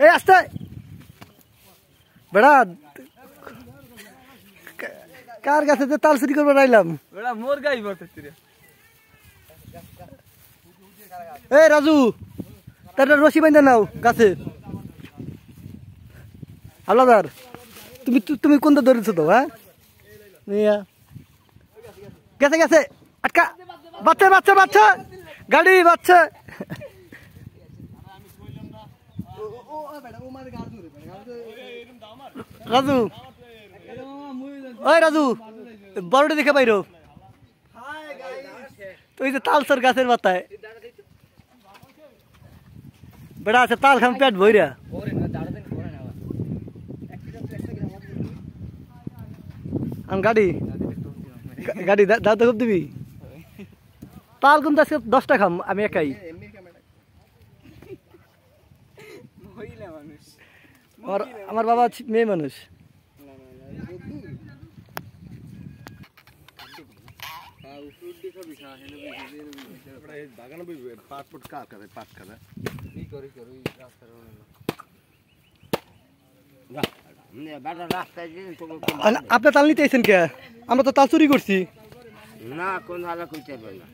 এই আস্তে বেড়া কার কাছে যে তাল চুরি করবো রাইলাম বেড়া মোর গাই বলতেছি রে এই রাজু তার রশি বাইন্ধা নাও গাছে হাওলাদার তুমি তুমি কোনটা ধরেছো তো হ্যাঁ গেছে গেছে আটকা বাচ্চা বাচ্চা বাচ্চা গাড়ি বাচ্চা রাজু ওই রাজু বড়টা দেখে বাইরো তুই যে তালসর গাছের পাতায় বেড়া আছে তাল খাম পেট ভইরা গাড়ি গাড়ি দাও তো খুব দিবি তাল কিন্তু আজকে 10টা খাম আমি একাই আমার বাবা মেয়ে মানুষ আপনার তাল নিতে আইছেন কে আমরা তো তাল চুরি করছি না কোন আলা কইতে পারবে না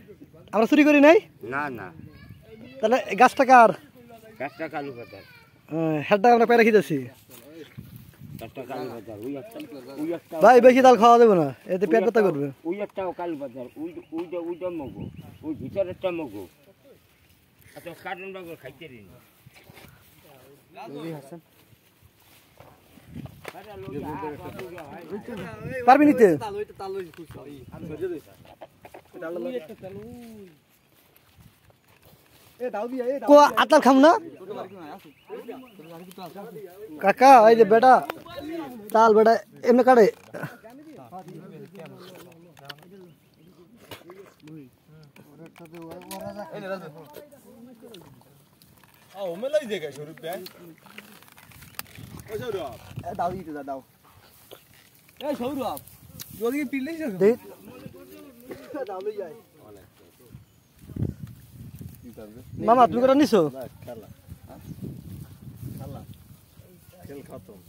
আমরা চুরি করি নাই না না তাহলে গাছটা কার গাছটা কালু পাতার হেডটা আমরা পেয়ে রেখে যাচ্ছি গাছটা কালু পাতার ওই একটা ভাই বেশি তাল খাওয়া দেবো না এতে পেট ব্যথা করবে ওই একটা কালু পাতার ওইটা মগো ওই ভিতরেরটা মগো আচ্ছা কাটন বাগর খাইতে দিন পারবি নিতে আতাল খাম না কাকা এই যে বেটা তাল বেটা এমনি কাটে দাও দিতে দাও এই সৌরভ যদি পিলেই দাও লই যায় মামা তুমি কটা নিছো খেলা খেলা খেল খতম